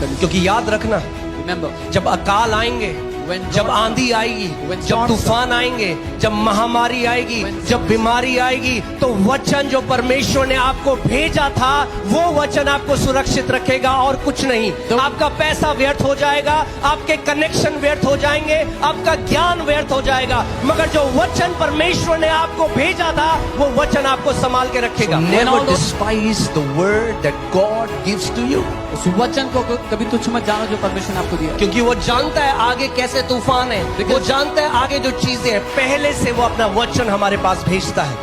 क्योंकि याद रखना, Remember, जब अकाल आएंगे, जब आंधी आएगी, जब तूफान आएंगे, जब महामारी आएगी, जब बीमारी आएगी, तो वचन जो परमेश्वर ने आपको भेजा था वो वचन आपको सुरक्षित रखेगा और कुछ नहीं। आपका पैसा व्यर्थ हो जाएगा, आपके कनेक्शन व्यर्थ हो जाएंगे, आपका ज्ञान व्यर्थ हो जाएगा, मगर जो वचन परमेश्वर ने आपको भेजा था वो वचन आपको संभाल के रखेगा। never despise the word that God gives to you, उस वचन को कभी तुच्छ मत जानो जो परमेश्वर ने आपको दिया, क्योंकि वो जानता है आगे कैसे तूफान है, वो जानता है आगे जो चीजें हैं, पहले से वो अपना वचन हमारे पास भेजता है।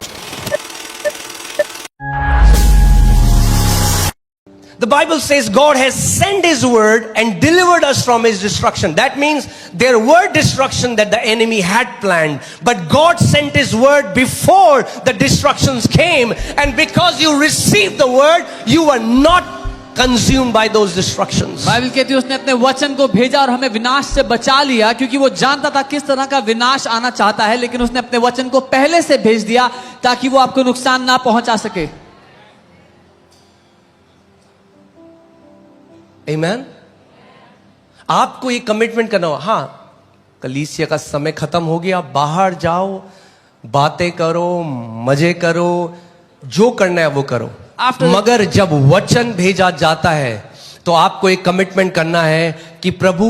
The Bible says God has sent His word and delivered us from His destruction. That means there were destruction that the enemy had planned, but God sent His word before the destructions came, and because you received the word, you were not consumed by those destructions. Bible कहती है उसने अपने वचन को भेजा और हमें विनाश से बचा लिया, क्योंकि वो जानता था किस तरह का विनाश आना चाहता है, लेकिन उसने अपने वचन को पहले से भेज दिया ताकि वो आपको नुकसान ना पहुंचा सके। Amen? आपको ये कमिटमेंट करना होगा, हाँ कलीसिया का समय खत्म हो गया, बाहर जाओ, बातें करो, मजे करो, जो करना है वो करो, मगर जब वचन भेजा जाता है तो आपको एक कमिटमेंट करना है कि प्रभु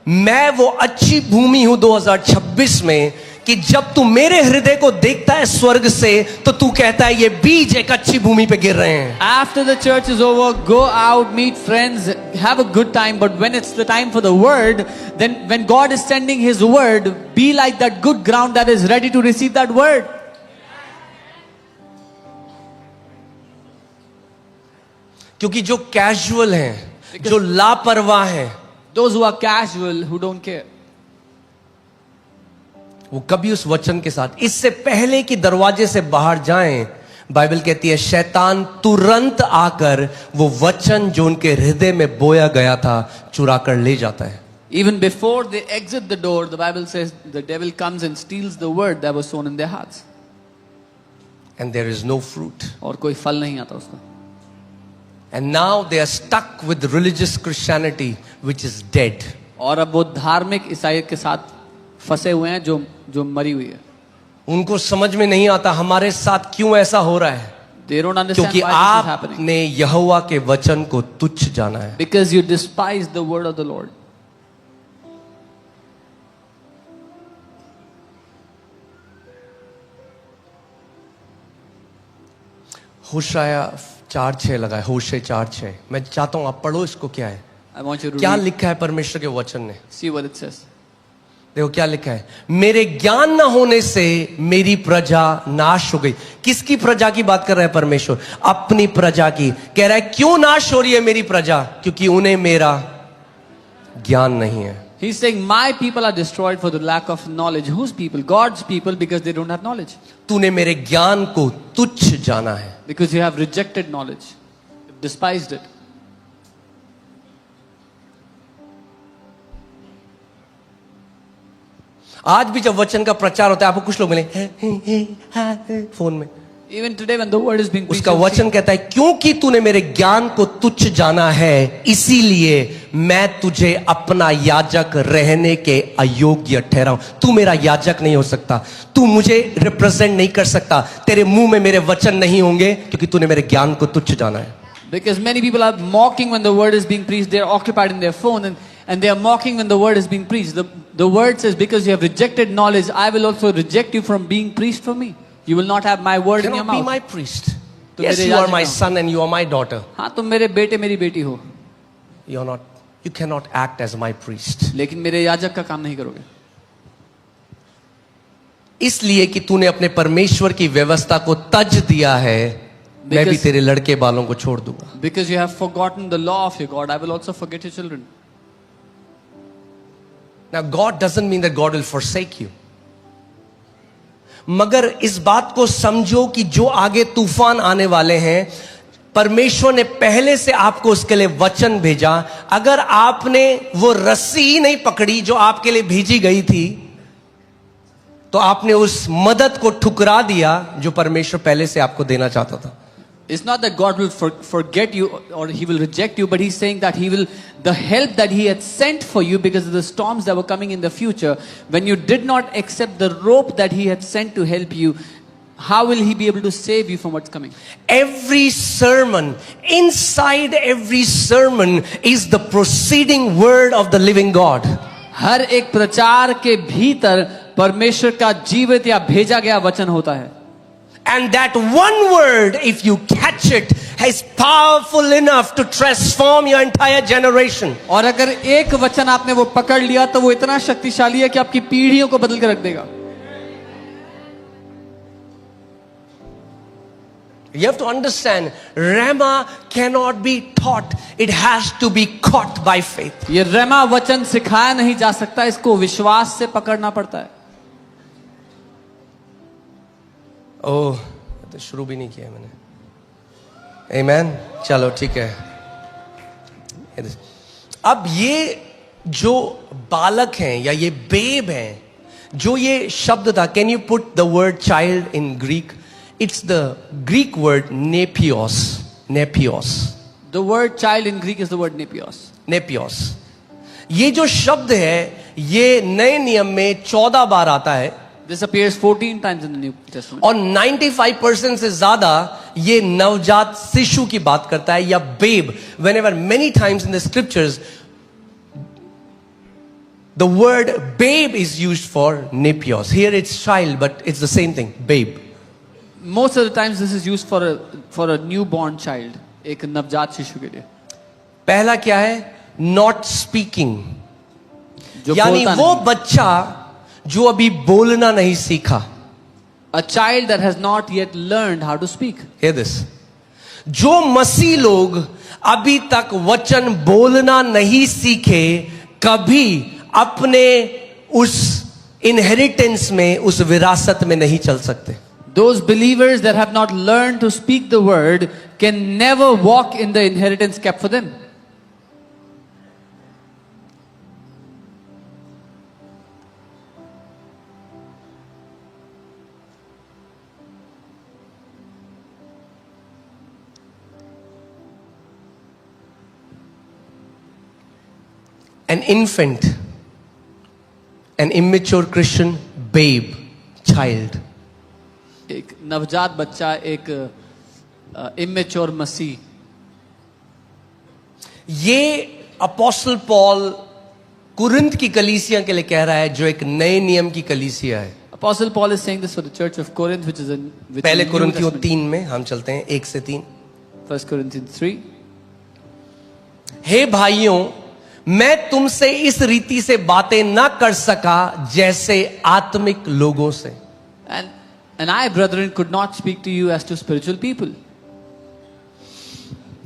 मैं वो अच्छी भूमि हूं 2026 में कि जब तू मेरे हृदय को देखता है स्वर्ग से तो तू कहता है ये बीज एक अच्छी भूमि पे गिर रहे हैं। After the church is over, go out, meet friends, have a good time, but when it's the time for the word, then when God is sending His word, be like that good ground that is ready to receive that word. क्योंकि जो casual हैं, जो लापरवाह हैं, those who are casual, who don't care, वो कभी उस वचन के साथ इससे पहले कि दरवाजे से बाहर जाएं, बाइबल कहती है शैतान तुरंत आकर वो वचन जो उनके हृदय में बोया गया था चुरा कर ले जाता है। Even before they exit the door, the Bible says the devil comes and steals the word that was sown in their hearts. And there is no fruit. और कोई फल नहीं आता उसका। And now they are stuck with religious Christianity, which is dead. और अब वो धार्मिक ईसाइयत के साथ फंसे हुए हैं जो मरी हुई है। उनको समझ में नहीं आता हमारे साथ क्यों ऐसा हो रहा है। They don't understand क्योंकि why this is happening. आपने यहोवा के वचन को तुच्छ जाना है। Because you despise the word of the Lord. होशाया 4:6 लगा है, होशे 4:6। मैं चाहता हूं आप पढ़ो इसको, क्या है, I want you to क्या read. लिखा है परमेश्वर के वचन ने। See what it says. देखो क्या लिखा है, मेरे ज्ञान न होने से मेरी प्रजा नाश हो गई। किसकी प्रजा की बात कर रहा है परमेश्वर? अपनी प्रजा की। कह रहा है क्यों नाश हो रही है मेरी प्रजा? क्योंकि उन्हें मेरा ज्ञान नहीं है। He's saying my people are destroyed for the lack of knowledge. Whose people? God's people, because they don't have knowledge. तूने मेरे ज्ञान को तुच्छ जाना है। Because you have rejected knowledge. You've despised it. आज भी जब वचन का प्रचार होता है आपको कुछ लोग मिले फोन में। Even today when the word is being preached, उसका वचन कहता है क्योंकि तूने मेरे ज्ञान को तुच्छ जाना है इसीलिए मैं तुझे अपना याजक रहने के अयोग्य ठहराऊं। तू मेरा याजक नहीं हो सकता, तू मुझे रिप्रेजेंट नहीं कर सकता, तेरे मुंह में मेरे वचन नहीं होंगे क्योंकि तूने मेरे ज्ञान को तुच्छ जाना है। Because many people are mocking when the word is being preached. They are occupied in their phone and they are mocking when the word is being preached. The word says, because you have rejected knowledge, I will also reject you from being priest for me. You will not have my word in your Cannot be mouth. my priest. Yes, you are my son and you are my daughter. हाँ तुम मेरे बेटे मेरी बेटी हो, You cannot act as my priest. लेकिन मेरे याजक का काम नहीं करोगे। इसलिए कि तूने अपने परमेश्वर की व्यवस्था को तज दिया है, मैं भी तेरे लड़के बालों को छोड़ दूंगा। Because you have forgotten the law of your God, I will also forget your children. Now God doesn't mean that God will forsake you. मगर इस बात को समझो कि जो आगे तूफान आने वाले हैं परमेश्वर ने पहले से आपको उसके लिए वचन भेजा। अगर आपने वो रस्सी ही नहीं पकड़ी जो आपके लिए भेजी गई थी तो आपने उस मदद को ठुकरा दिया जो परमेश्वर पहले से आपको देना चाहता था। It's not that God will forget you or He will reject you, but He's saying that He will, the help that He had sent for you because of the storms that were coming in the future, when you did not accept the rope that He had sent to help you, how will He be able to save you from what's coming? Every sermon, inside every sermon is the proceeding word of the living God. हर एक प्रचार के भीतर परमेश्वर का जीवित या भेजा गया वचन होता है. And that one word, if you catch it, is powerful enough to transform your entire generation. और अगर एक वचन आपने वो पकड़ लिया तो वो इतना शक्तिशाली है कि आपकी पीढ़ियों को बदल कर रख देगा. You have to understand, Rhema cannot be taught. It has to be caught by faith. ये रेमा वचन सिखाया नहीं जा सकता, इसको विश्वास से पकड़ना पड़ता है. ओह, तो शुरू भी नहीं किया मैंने. Amen. चलो ठीक है. अब ये जो बालक हैं या ये बेब हैं, जो ये शब्द था, can you put the word child in Greek? It's the Greek word nepios. Nepios. The word child in Greek is the word nepios. Nepios. ये जो शब्द है ये नए नियम में 14 बार आता है. This appears 14 times in the New Testament. और 95% से ज्यादा ये नवजात शिशु की बात करता है या babe. Whenever many times in the scriptures the word babe is used for nepios. Here it's child, but it's the same thing, babe. Most of the times this is used for a newborn child, एक नवजात शिशु के लिए. पहला क्या है? Not speaking. जो यानी बोलता वो नहीं. बच्चा जो अभी बोलना नहीं सीखा. A child that has not yet learned how to speak. Hear this. जो मसीह लोग अभी तक वचन बोलना नहीं सीखे, कभी अपने उस इनहेरिटेंस में, उस विरासत में नहीं चल सकते. Those believers that have not learned to speak the word can never walk in the inheritance kept for them. An infant, an immature Christian, babe, child. एक नवजात बच्चा, एक इमेच्योर मसीह. ये अपोस्टल पॉल कुरिन्थ की कलीसिया के लिए कह रहा है, जो एक नए नियम की कलीसिया है. Apostle Paul is saying this for the church of Corinth, which is पहले कुरिन्थियों 3 में हम चलते हैं 1 से 3. 1 Corinthians 3. हे भाइयों, मैं तुमसे इस रीति से बातें न कर सका जैसे आत्मिक लोगों से. And I, brethren, could not speak to you as to spiritual people,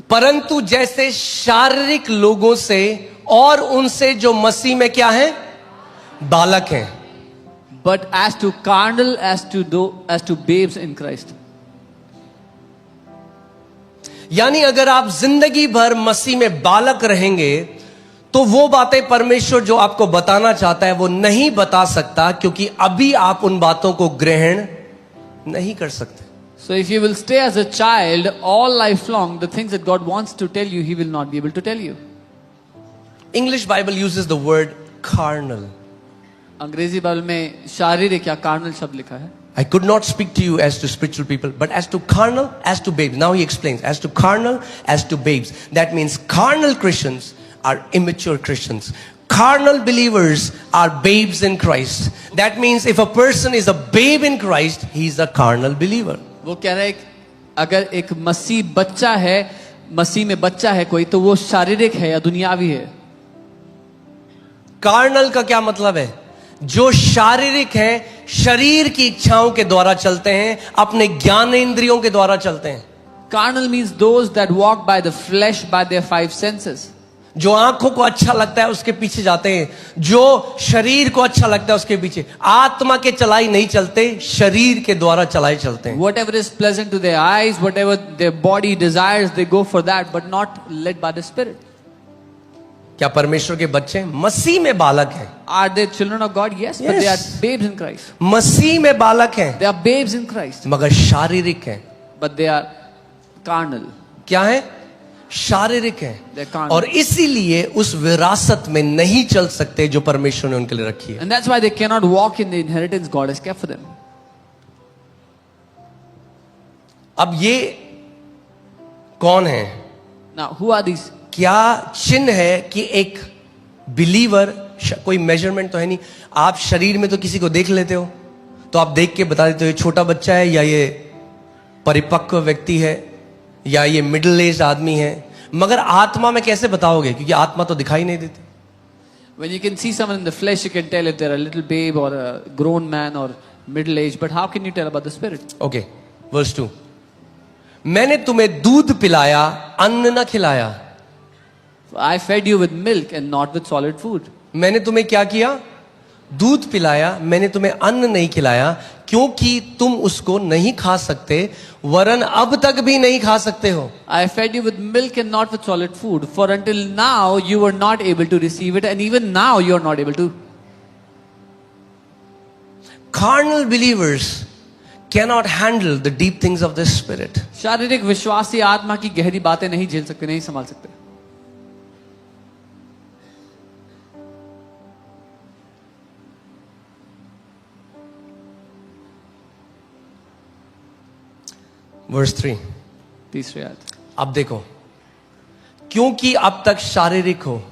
परंतु जैसे शारीरिक लोगों से और उनसे जो मसीह में क्या है? बालक हैं. but as to carnal, as to babes in Christ. यानी अगर आप जिंदगी भर मसीह में बालक रहेंगे तो वो बातें परमेश्वर जो आपको बताना चाहता है वो नहीं बता सकता, क्योंकि अभी आप उन बातों को ग्रहण नहीं कर सकते. So if you will stay as a child all life long, the things that God wants to tell you, He will not be able to tell you. English Bible uses the word carnal. अंग्रेजी Bible में शारीरिक या carnal शब्द लिखा है. I could not speak to you as to spiritual people, but as to carnal, as to babes. Now he explains, as to carnal, as to babes. That means carnal Christians are immature Christians. Carnal believers are babes in Christ. That means if a person is a babe in Christ, he is a carnal believer. वो कह रहा है अगर एक मसीह बच्चा है, मसीह में बच्चा है कोई, तो वो शारीरिक है या दुनियावी है. कार्नल का क्या मतलब है? जो शारीरिक है, शरीर की इच्छाओं के द्वारा चलते हैं, अपने ज्ञान इंद्रियों के द्वारा चलते हैं. Carnal means those that walk by the flesh, by their 5 senses. जो आंखों को अच्छा लगता है उसके पीछे जाते हैं, जो शरीर को अच्छा लगता है उसके पीछे. आत्मा के चलाई नहीं चलते, शरीर के द्वारा चलाए चलते हैं. Whatever is pleasant to their eyes, whatever their body desires, they go for that, but not led by the Spirit. क्या परमेश्वर के बच्चे मसीह में बालक हैं? Are they children of God? Yes, but they are babes in Christ. मसीह में बालक हैं, They are babes in Christ, मगर शारीरिक हैं. but they are carnal. क्या है? शारीरिक है। They're carnal. और इसीलिए उस विरासत में नहीं चल सकते जो परमेश्वर ने उनके लिए रखी है। And that's why they cannot walk in the inheritance God has kept for them. अब ये कौन है? Now, who are these? क्या चिन्ह है कि एक बिलीवर, कोई मेजरमेंट तो है नहीं, आप शरीर में तो किसी को देख लेते हो तो आप देख के बता देते हो ये छोटा बच्चा है या ये परिपक्व व्यक्ति है या ये मिडिल एज आदमी है, मगर आत्मा में कैसे बताओगे? क्योंकि आत्मा तो दिखाई नहीं देती। When you can see someone in the flesh, you can tell if they're a little babe or a grown man or middle age. But how can you tell about the spirit? Okay, verse 2, मैंने तुम्हें दूध पिलाया, अन्न न खिलाया। I fed you with milk and not with solid food. मैंने तुम्हें क्या किया? दूध पिलाया, मैंने तुम्हें अन्न नहीं खिलाया, क्योंकि तुम उसको नहीं खा सकते, वरन अब तक भी नहीं खा सकते हो। I fed you with milk and not with solid food. For until now you were not able to receive it, and even now you are not able to. Carnal believers cannot handle the deep things of the spirit. शारीरिक विश्वासी आत्मा की गहरी बातें नहीं झेल सकते, नहीं संभाल सकते. वर्स 3, तीसरी आयत. अब देखो, क्योंकि अब तक शारीरिक हो,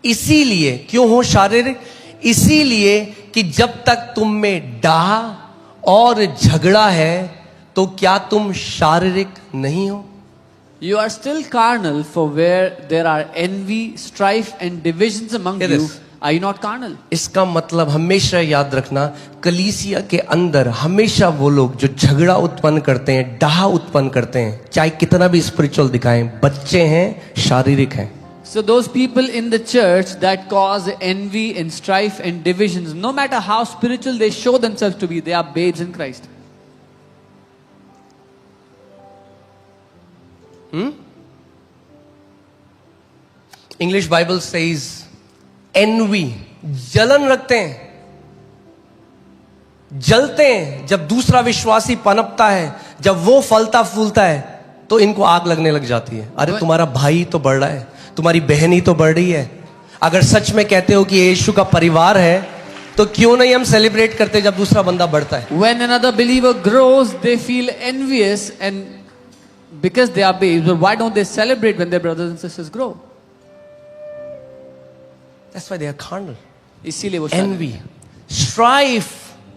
इसीलिए, क्यों हो शारीरिक? इसीलिए कि जब तक तुम में डाह और झगड़ा है तो क्या तुम शारीरिक नहीं हो? You are still carnal, for where there are envy, strife and divisions among Hear you, this. are you not carnal? इसका मतलब हमेशा याद रखना, कलीसिया के अंदर हमेशा वो लोग जो झगड़ा उत्पन्न करते हैं, डाह उत्पन्न करते हैं, चाहे कितना भी स्पिरिचुअल दिखाएं, बच्चे हैं, शारीरिक हैं। So those people in the church that cause envy and strife and divisions, no matter how spiritual they show themselves to be, they are babes in Christ. English Bible says envy, जलन रखते हैं, जलते हैं जब दूसरा विश्वासी पनपता है, जब वो फलता फूलता है तो इनको आग लगने लग जाती है। अरे तुम्हारा भाई तो बढ़ रहा है, तुम्हारी बहन ही तो बढ़ रही है। अगर सच में कहते हो कि यीशु का परिवार है तो क्यों नहीं हम सेलिब्रेट करते जब दूसरा बंदा बढ़ता है? When another believer grows, they feel envious and because they are babes, but why don't they celebrate when their brothers and sisters grow? That's why they are carnal. इसीलिए वो Envy, strife,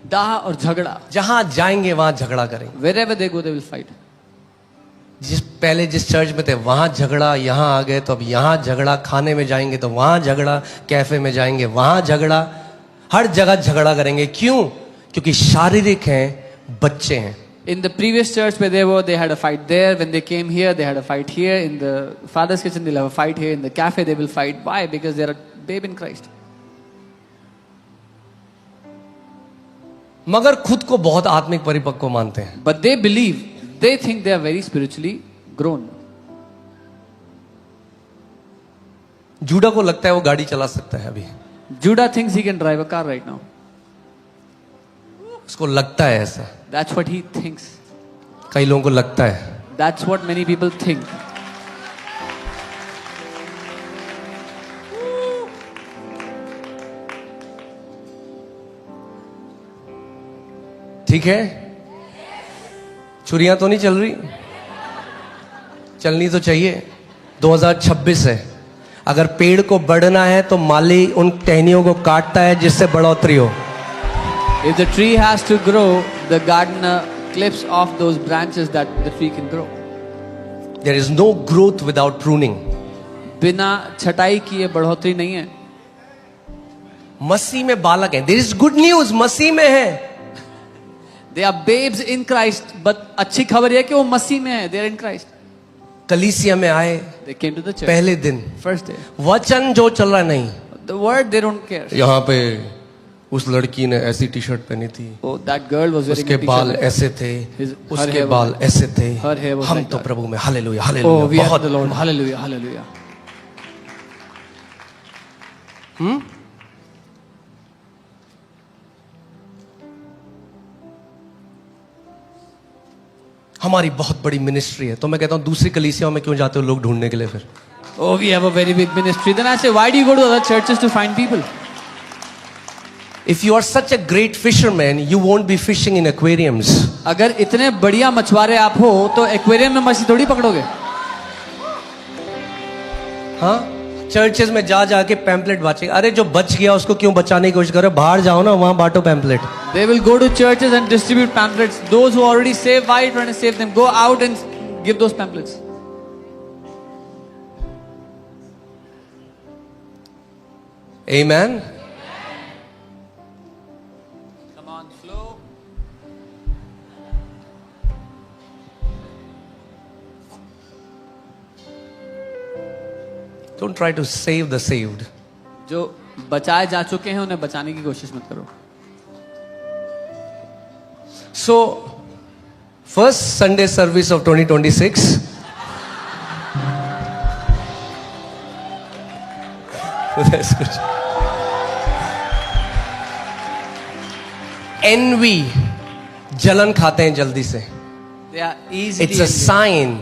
डाह और झगड़ा, जहां जाएंगे वहां झगड़ा करेंगे। wherever they go they will fight. जिस चर्च में थे वहां झगड़ा, यहां आ गए तो अब यहां झगड़ा, खाने में जाएंगे तो वहां झगड़ा, कैफे में जाएंगे वहां झगड़ा, हर जगह झगड़ा करेंगे। क्यों? क्योंकि शारीरिक हैं, बच्चे हैं। In the previous church where they were, they had a fight there. When they came here, they had a fight here. In the Father's kitchen, they'll have a fight here. In the cafe, they will fight. Why? Because they're a babe in Christ. मगर खुद को बहुत आत्मिक परिपक्व मानते हैं। But they believe, they think they are very spiritually grown. Judah को लगता है वो गाड़ी चला सकता है अभी, Judah thinks he can drive a car right now. उसको लगता है ऐसा। That's what he thinks. कई लोगों को लगता है। That's what many people think. ठीक है, छुरियां तो नहीं चल रही, चलनी तो चाहिए। 2026 है, अगर पेड़ को बढ़ना है तो माली उन टहनियों को काटता है जिससे बढ़ोतरी हो। If the tree has to grow, the gardener clips off those branches that the tree can grow. There is no growth without pruning. बिना छटाई किए बढ़ोतरी नहीं है। मसीह में बालक है। There is good news, मसीह में है। They are babes in Christ, but अच्छी खबर यह है कि वो मसीह में है। They are in Christ. कलीसिया में आए They came to the church. पहले दिन, First day. वचन जो चल रहा नहीं, The word they don't care. यहाँ पे उस लड़की ने ऐसी टी शर्ट पहनी थी, Oh, that girl was wearing उसके a बाल t-shirt. ऐसे थे, His- her उसके hair was बाल like- ऐसे थे। her hair was हम like तो that. प्रभु में hallelujah Oh, hallelujah we have बहुत। the Lord. Hallelujah, hallelujah. हमारी बहुत बड़ी मिनिस्ट्री है, तो मैं कहता हूं दूसरी कलीसियाओं में क्यों जाते हो लोग ढूंढने के लिए फिर? Oh, we have a very big ministry. Then I say, why do you go to other churches to find people? If you are such a great fisherman, you won't be fishing in aquariums. अगर इतने बढ़िया मछुआरे आप हो तो aquarium में मछली थोड़ी पकड़ोगे. हाँ, चर्चेज में जा जाके पैम्पलेट बांटेगा. अरे जो बच गया उसको क्यों बचाने की कोशिश करो? बाहर जाओ ना, वहां बांटो pamphlet. They will go to churches and distribute pamphlets. Those who already saved, why are you trying to save them? Go out and give those pamphlets. Amen. Come on, flow. Don't try to save the saved. जो बचाए जा चुके हैं उन्हें बचाने की कोशिश मत करो. So, first Sunday service of 2026. That's good. Envy, जलन खाते हैं जल्दी से. They are easily It's a sign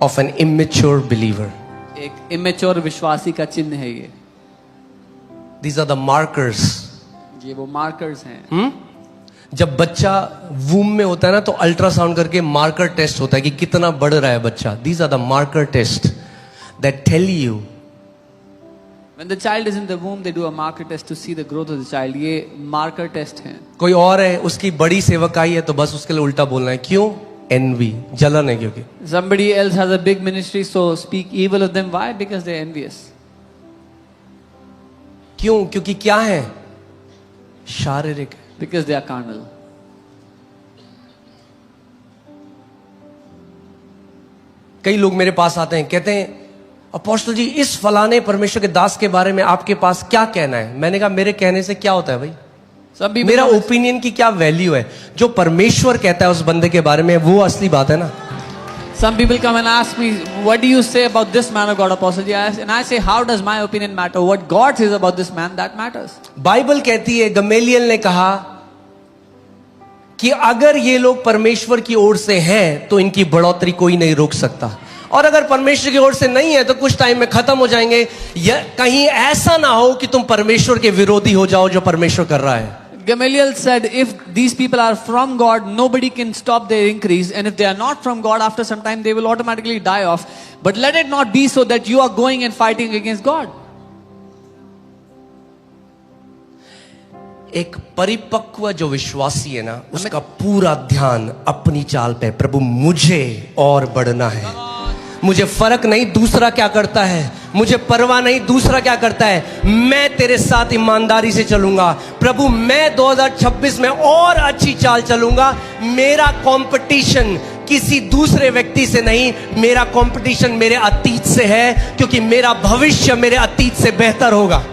of an immature believer. एक इमेच्योर विश्वासी का चिन्ह है ये. These are the markers. ये वो मार्कर्स हैं. जब बच्चा वूम में होता है ना तो अल्ट्रासाउंड करके मार्कर टेस्ट होता है कि कितना बढ़ रहा है बच्चा. These are the marker tests that tell you. When the child is in the womb, they do a marker test to see the growth of the child. ये marker test हैं. कोई और है, उसकी बड़ी सेवकाई है तो बस उसके लिए उल्टा बोलना है. क्यों? Envy, जलन है क्योंकि. Somebody else has a big ministry, so speak evil of them. Why? Because they're envious. क्यों? क्योंकि क्या है? शारीरिक. Because they are carnal. कई लोग मेरे पास आते हैं, कहते हैं अपोस्टल जी इस फलाने परमेश्वर के दास के बारे में आपके पास क्या कहना है? मैंने कहा मेरे कहने से क्या होता है भाई? Some people मेरा always- ओपिनियन की क्या वैल्यू है? जो परमेश्वर कहता है उस बंदे के बारे में वो असली बात है ना. Some people come and ask me, what do you say about this man of God, Apostle ji? And I say, how does my opinion matter? What God says about this man, that matters. Bible कहती है, गमेलियल ने कहा कि अगर ये लोग परमेश्वर की ओर से हैं तो इनकी बढ़ोतरी कोई नहीं रोक सकता, और अगर परमेश्वर की ओर से नहीं है तो कुछ टाइम में खत्म हो जाएंगे. कहीं ऐसा ना हो कि तुम परमेश्वर के विरोधी हो जाओ जो परमेश्वर कर रहा है. Gamaliel said, if these people are from God, nobody can stop their increase. And if they are not from God, after some time, they will automatically die off. But let it not be so that you are going and fighting against God. एक परिपक्व जो विश्वासी है ना, उसका पूरा ध्यान अपनी चाल पे. प्रभु मुझे और बढ़ना है. मुझे फर्क नहीं दूसरा क्या करता है, मुझे परवाह नहीं दूसरा क्या करता है. मैं तेरे साथ ईमानदारी से चलूंगा. प्रभु मैं 2026 में और अच्छी चाल चलूंगा. मेरा कंपटीशन किसी दूसरे व्यक्ति से नहीं, मेरा कंपटीशन मेरे अतीत से है, क्योंकि मेरा भविष्य मेरे अतीत से बेहतर होगा.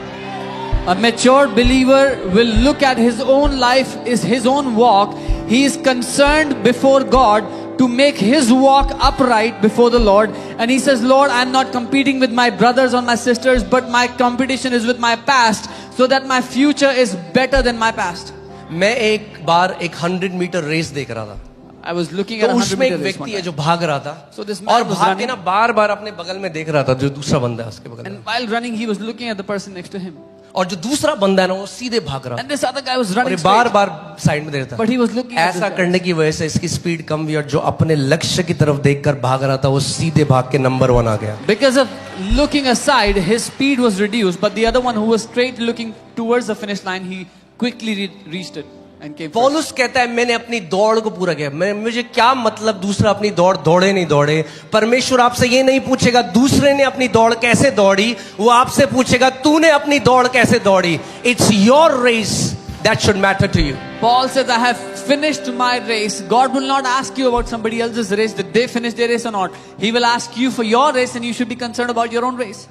A mature believer will look at his own life, is his own walk. He is concerned before God to make his walk upright before the Lord. And he says, Lord, I'm not competing with my brothers or my sisters, but my competition is with my past, so that my future is better than my past. मैं एक बार एक 100 metre race देख रहा था. I was looking तो at a 100 उसमें एक meter race one व्यक्ति है time. जो भाग रहा था, So this man और was भाग के running. ना बार बार अपने बगल में देख रहा था जो दूसरा बंदा है उसके बगल में, And while running, he was looking at the person next to him. और जो दूसरा बंदा है ना वो सीधे भाग रहा था And this other guy was और running ये बार straight. बार साइड में देख रहा But he was looking था. at this ऐसा guy. करने की वजह से इसकी स्पीड कम हुई और जो अपने लक्ष्य की तरफ देखकर भाग रहा था वो सीधे भाग के नंबर 1 आ गया. Because of looking aside, his speed was reduced. But the other one who was straight looking towards the finish line, he quickly reached it and came first. पौलुस कहता है मैंने अपनी दौड़ को पूरा किया. मुझे क्या मतलब दूसरा अपनी दौड़ दौड़े नहीं दौड़े. परमेश्वर आपसे ये नहीं पूछेगा दूसरे ने अपनी दौड़ कैसे दौड़ी, वो आपसे पूछेगा तूने अपनी दौड़ कैसे दौड़ी. It's your race that should matter to you. Paul says, I have finished my race. God will not ask you about somebody else's race, that they finished their race or not. He will ask you for your race, and you should be concerned about your own race.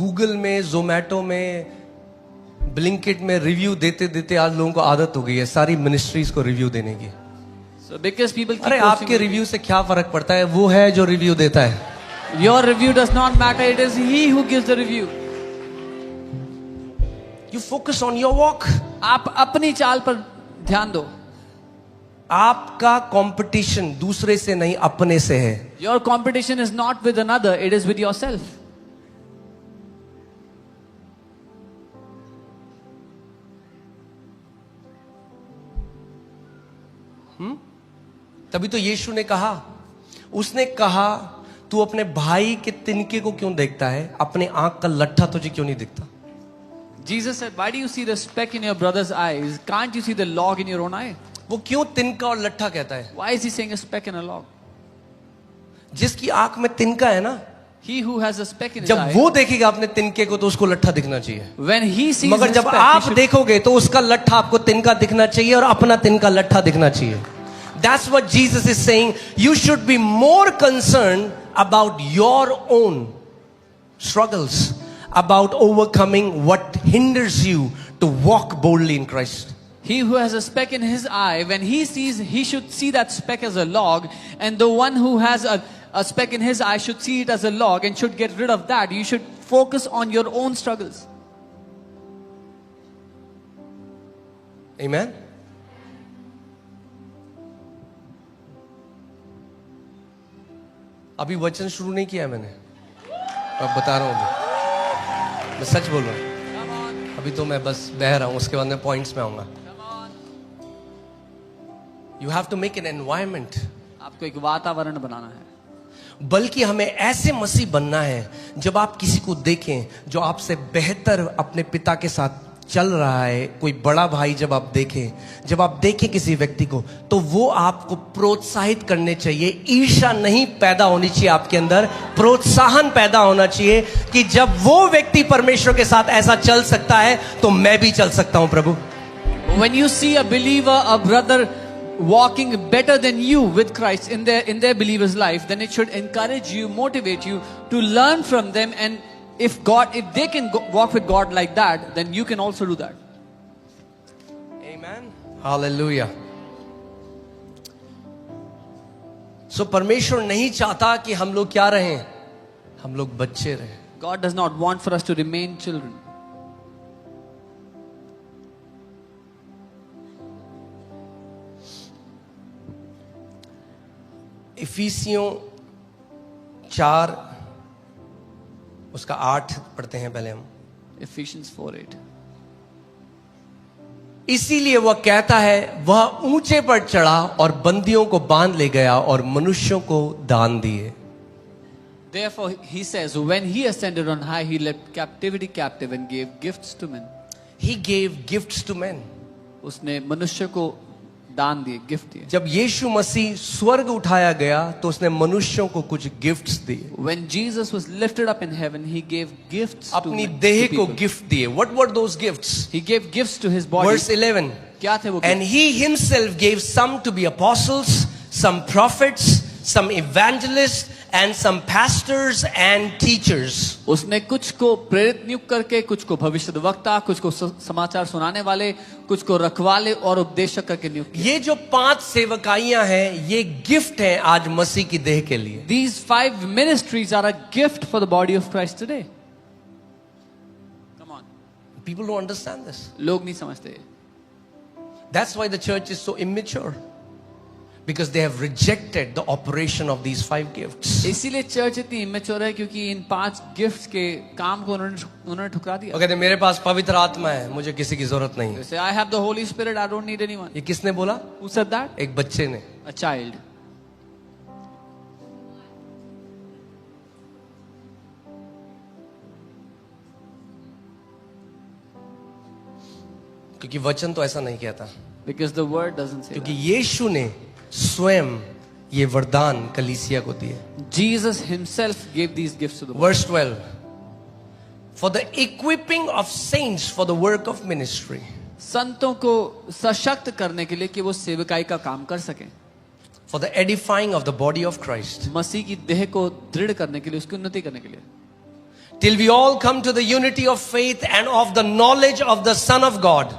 Google में, जोमैटो में, Blinkit में review देते देते आज लोगों को आदत हो गई है सारी मिनिस्ट्रीज को रिव्यू देने की. So because people keep अरे posting आपके रिव्यू से क्या फर्क पड़ता है, वो है जो रिव्यू देता है. your review does not matter. It is he who gives the review. You focus on your walk. आप अपनी चाल पर ध्यान दो. आपका कंपटीशन दूसरे से नहीं, अपने से है. Your competition is not with another, it is with yourself. तभी तो यीशु ने कहा, उसने कहा तू अपने भाई के तिनके को क्यों देखता है, अपने आंख का लट्ठा तुझे क्यों नहीं दिखता? Jesus said, why do you see the speck in your brother's eyes? Can't you see the log in your own eye? वो क्यों तिनका और लट्ठा कहता है? Why is he saying a speck and a log? जिसकी आंख में तिनका है ना, He who has a speck in his जब eye, वो देखेगा अपने तिनके को तो उसको लट्ठा दिखना चाहिए. when he sees मगर his जब speck, he आप should- देखोगे तो उसका लट्ठा आपको तिनका दिखना चाहिए और अपना तिनका लट्ठा दिखना चाहिए. That's what Jesus is saying. You should be more concerned about your own struggles, about overcoming what hinders you to walk boldly in Christ. He who has a speck in his eye, when he sees, he should see that speck as a log, and the one who has a speck in his eye should see it as a log and should get rid of that. You should focus on your own struggles. Amen. अभी वचन शुरू नहीं किया है मैंने, अब बता रहा हूं. मैं सच बोल रहा हूं. अभी तो मैं बस बह रहा हूं, उसके बाद मैं पॉइंट्स में आऊंगा. You have to make an environment. आपको एक वातावरण बनाना है. बल्कि हमें ऐसे मसीह बनना है जब आप किसी को देखें जो आपसे बेहतर अपने पिता के साथ चल रहा है, कोई बड़ा भाई जब आप देखें किसी व्यक्ति को, तो वो आपको प्रोत्साहित करने चाहिए. ईर्ष्या नहीं पैदा होनी चाहिए आपके अंदर, प्रोत्साहन पैदा होना चाहिए कि जब वो व्यक्ति परमेश्वर के साथ ऐसा चल सकता है तो मैं भी चल सकता हूं प्रभु. When you see a believer, a brother walking better than you with Christ in their believer's life, then it should encourage you, motivate you to learn from them. And if they can walk with God like that, then you can also do that. Amen. Hallelujah. So परमेश्वर नहीं चाहता कि हम लोग क्या रहें, हम लोग बच्चे रहें. God does not want for us to remain children. इफिसियों 4 उसका 8 पढ़ते हैं पहले हम. Ephesians 4:8. इसीलिए वह कहता है, वह ऊंचे पर चढ़ा और बंदियों को बांध ले गया और मनुष्यों को दान दिए. Therefore, he says, when he ascended on high, he led captivity captive and gave gifts to men. He gave gifts to men. उसने मनुष्य को दान दिए, गिफ्ट दिए. जब यीशु मसीह स्वर्ग उठाया गया तो उसने मनुष्यों को कुछ गिफ्ट्स दिए. When Jesus was lifted up in heaven, he gave gifts to अपनी men, देह to को people. गिफ्ट दिए. What were those gifts? He gave gifts to his body. Verse 11. क्या थे वो And gifts? he himself gave some to be apostles, some prophets, some evangelists, and some pastors and teachers. उसने कुछ को प्रेरित नियुक्त करके, कुछ को भविष्यद्वक्ता, कुछ को समाचार सुनाने वाले, कुछ को रखवाले और उपदेशक करके नियुक्त किया. ये जो 5 सेवकाइयां हैं, ये गिफ्ट हैं आज मसीह की देह के लिए. These 5 ministries are a gift for the body of Christ today. Come on. People don't understand this. लोग नहीं समझते. That's why the church is so immature. Because they have rejected the operation of these 5 gifts. इसीलिए church इतनी immature है क्योंकि इन 5 gifts के काम को उन्होंने ठुकरा दिया. वो कहते हैं मेरे पास पवित्र आत्मा है, मुझे किसी की जरूरत नहीं. They say, I have the Holy Spirit, I don't need anyone. ये किसने बोला? Who said that? एक बच्चे ने. A child. क्योंकि वचन तो ऐसा नहीं कहता. Because the word doesn't say क्योंकि that. यीशु ने स्वयं ये वरदान कलीसिया को दिए. Jesus himself gave these gifts to the world. Verse 12. For the equipping of saints for the work of ministry. संतों को सशक्त करने के लिए कि वो सेवकाई का काम कर सकें. For the edifying of the body of Christ. मसीह की देह को दृढ़ करने के लिए, उसकी उन्नति करने के लिए. Till we all come to the unity of faith and of the knowledge of the Son of God.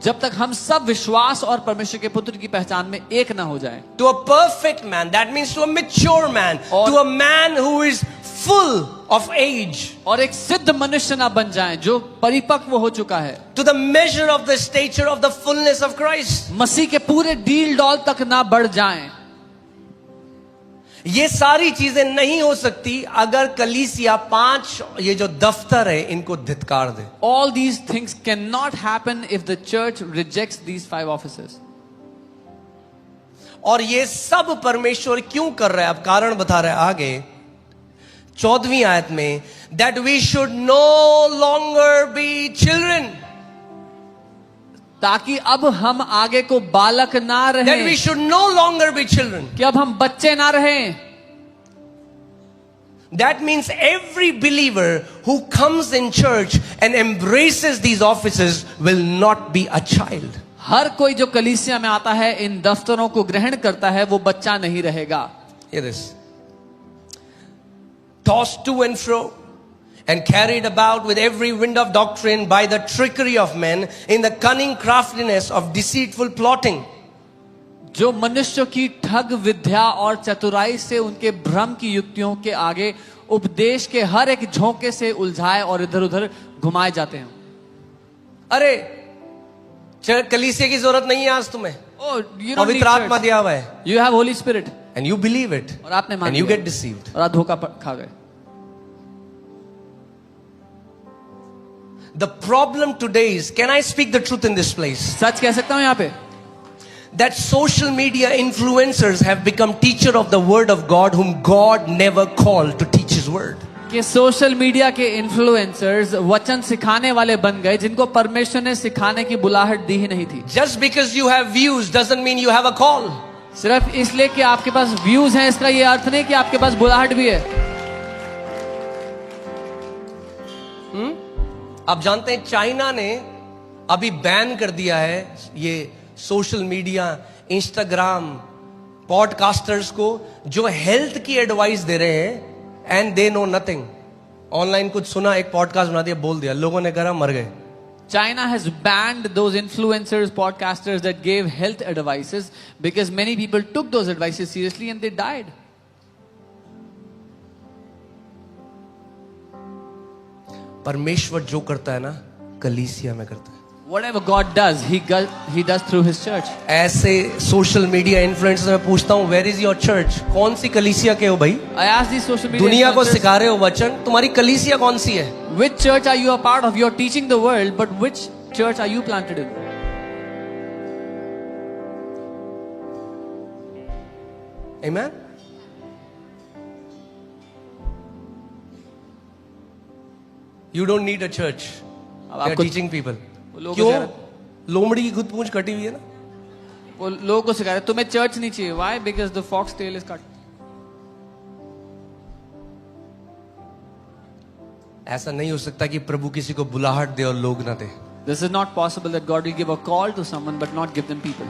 जब तक हम सब विश्वास और परमेश्वर के पुत्र की पहचान में एक ना हो जाए. To a perfect man, that means to a mature man, और- to a man who is full of age, और एक सिद्ध मनुष्य ना बन जाएं जो परिपक्व हो चुका है, to the measure of the stature of the fullness of Christ. मसीह के पूरे डील डॉल तक ना बढ़ जाएं. ये सारी चीजें नहीं हो सकती अगर कलीसिया 5 ये जो दफ्तर है इनको धिक्कार दे. All these things cannot happen if the church rejects these 5 offices. और ये सब परमेश्वर क्यों कर रहा है, अब कारण बता रहा है आगे 14वीं आयत में, that we should no longer be children, ताकि अब हम आगे को बालक ना that we रहें, should no longer be children. कि अब हम बच्चे ना रहें. That means every believer who comes in church and embraces these offices will not be a child. हर कोई जो कलीसिया में आता है, इन दफ्तरों को ग्रहण करता है, वो बच्चा नहीं रहेगा. Hear this. Tossed to and fro and carried about with every wind of doctrine by the trickery of men in the cunning craftiness of deceitful plotting. जो मनुष्यों की ठग विद्या और चतुराई से उनके भ्रम की युक्तियों के आगे उपदेश के हर एक झोंके से उलझाए और इधर उधर घुमाए जाते हैं. अरे कलीसिया की जरूरत नहीं है आज तुम्हें, Oh, you don't need पवित्र आत्मा church. दिया हुआ है, You have Holy Spirit. and you believe it, और आपने मान and you लिया. get deceived. और आप धोखा खा गए. The problem today is, can I speak the truth in this place? सच कह सकता हूं यहाँ पे, That social media influencers have become teacher of the word of God whom God never called to teach his word. कि social media के influencers वचन सिखाने वाले बन गए जिनको परमेश्वर ने सिखाने की बुलाहट दी ही नहीं थी. Just because you have views doesn't mean you have a call. सिर्फ इसलिए कि आपके पास व्यूज हैं, इसका ये अर्थ नहीं कि आपके पास बुलाहट भी है. आप जानते हैं चाइना ने अभी बैन कर दिया है ये सोशल मीडिया, इंस्टाग्राम, पॉडकास्टर्स को जो हेल्थ की एडवाइस दे रहे हैं and they know nothing. Online कुछ सुना, एक पॉडकास्ट बना दिया, बोल दिया, लोगों ने करा, मर गए. China has banned those influencers, podcasters that gave health advices because many people took those advices seriously and they died. परमेश्वर जो करता है ना कलीसिया में करता है. Whatever God does, He does through His church. ऐसे सोशल मीडिया इन्फ्लुएंसर्स में पूछता हूँ, वेयर इज योर चर्च? कौन सी कलीसिया के हो भाई? I ask these social media दुनिया को influencers, सिखा रहे हो वचन, तुम्हारी कलीसिया कौन सी है? which church are you a part of? You're teaching the world, but which church are you planted in? Amen? You don't need a church. अब You're आपको teaching people. वो लोगों क्यों? को लोमड़ी की खुद पूंछ कटी हुई है ना. वो लोगों को सिखा रहे तुम्हें चर्च नहीं चाहिए. Why? Because the fox tail is cut. ऐसा नहीं हो सकता कि प्रभु किसी को बुलाहट दे और लोग ना दे. This is not possible that God will give a call to someone but not give them people.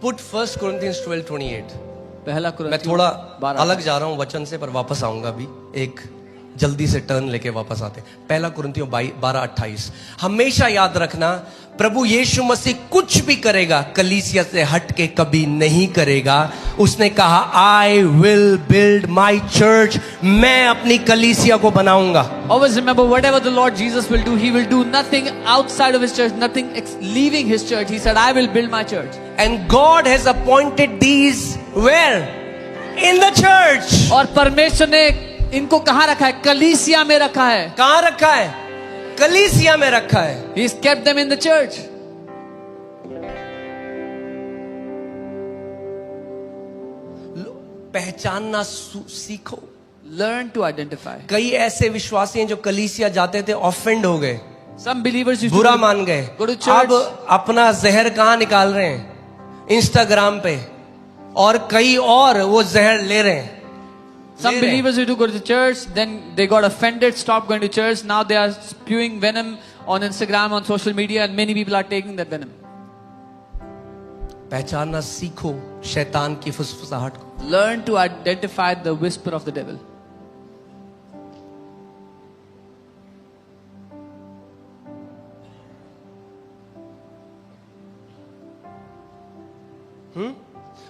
Put 1 Corinthians 12:28. पहला मैं कुरिन्थियों थोड़ा 12 अलग जा रहा हूं वचन से, पर वापस आऊंगा भी. एक जल्दी से टर्न लेके वापस आते. पहला कुरिन्थियों 12:28. हमेशा याद रखना, प्रभु यीशु मसीह कुछ भी करेगा कलीसिया से हट के कभी नहीं करेगा. उसने कहा, I will build my church, मैं अपनी कलीसिया को बनाऊंगा. Always remember, whatever the Lord Jesus will do nothing outside of His church, nothing leaving His church. He said, I will build my church. And God has appointed these where? In the church. और परमेश्वर ने इनको कहाँ रखा है? कलीसिया में रखा है. कहां रखा है? कलीसिया में रखा है. He's kept them in the church. पहचानना सीखो. Learn to identify. कई ऐसे विश्वासी हैं जो कलीसिया जाते थे, ऑफेंड हो गए, Some believers used बुरा to मान गए. go to church. अब अपना जहर कहां निकाल रहे हैं? इंस्टाग्राम पे, और कई और वो जहर ले रहे हैं. Some believers used to go to the church, then they got offended, stopped going to church. Now they are spewing venom on Instagram, on social media, and many people are taking that venom. पहचानना सीखो शैतान की फुसफुसाहट को. Learn to identify the whisper of the devil.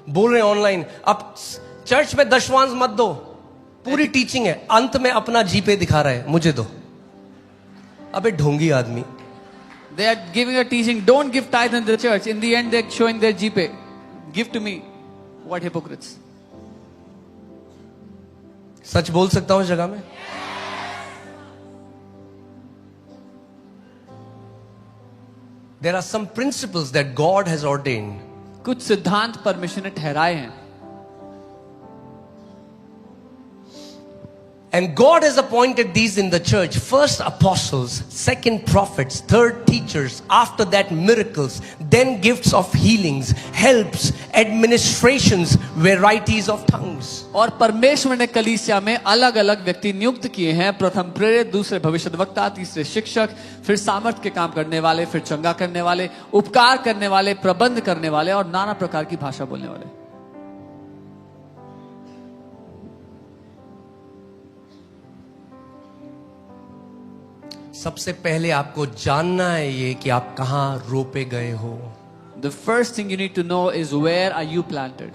बोल रहे हैं online, अब church में दशवांश मत दो, पूरी टीचिंग है, अंत में अपना जीपे दिखा रहा है, मुझे दो। अबे ढोंगी आदमी। They are giving a teaching, don't give tithe in the church. In the end, they're showing their GPay. Give to me. What hypocrites. सच बोल सकता हूं इस जगह में? There are some principles that God has ordained. कुछ सिद्धांत परमेश्वर ने ठहराए हैं, and God has appointed these in the church. First apostles, second prophets, third teachers, after that miracles, then gifts of healings, helps, administrations, varieties of tongues. और परमेश्वर ने कलीसिया में अलग अलग व्यक्ति नियुक्त किए हैं। प्रथम प्रेरित, दूसरे भविष्यद्वक्ता, तीसरे शिक्षक, फिर सामर्थ के काम करने वाले, फिर चंगा करने वाले, उपकार करने वाले, प्रबंध करने वाले और नाना प्रकार की भाषा बोलने वाले। सबसे पहले आपको जानना है ये कि आप कहां रोपे गए हो। The first thing you need to know is where are you planted?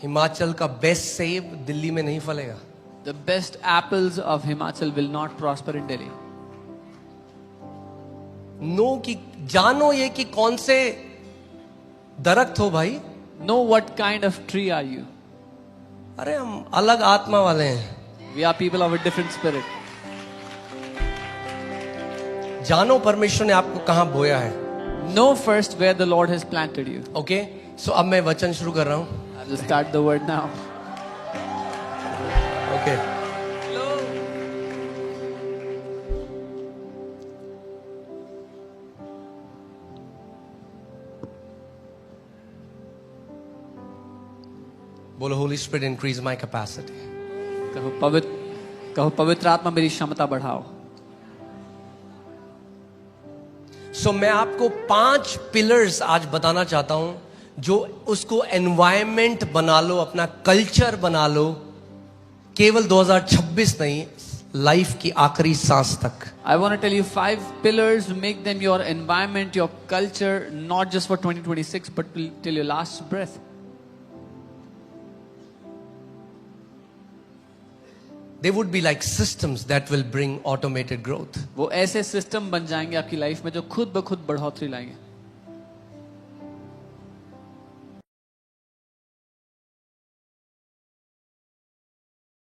Himachal का बेस्ट सेब दिल्ली में नहीं फलेगा। The best apples of Himachal will not prosper in Delhi. Know कि जानो ये कि कौन से दरख्त हो भाई। Know what kind of tree are you? अरे हम अलग आत्मा वाले हैं। We are people of a different spirit. जानो परमेश्वर ने आपको कहां बोया है। Know first where the Lord has planted you. Okay, so अब मैं वचन शुरू कर रहा हूं। I will start the word now. Okay, बोलो Holy Spirit increase my capacity. कहो पवित्र आत्मा मेरी क्षमता बढ़ाओ। सो मैं आपको 5 पिलर्स आज बताना चाहता हूं, जो उसको एनवायरनमेंट बना लो, अपना कल्चर बना लो, केवल 2026 नहीं, लाइफ की आखिरी सांस तक। I want to tell you 5 pillars, make them your environment, your culture, not just for 2026, but till your last breath. They would be like systems that will bring automated growth. वो ऐसे system बन जाएंगे आपकी life में जो खुद ब खुद बढ़ोतरी लाएंगे।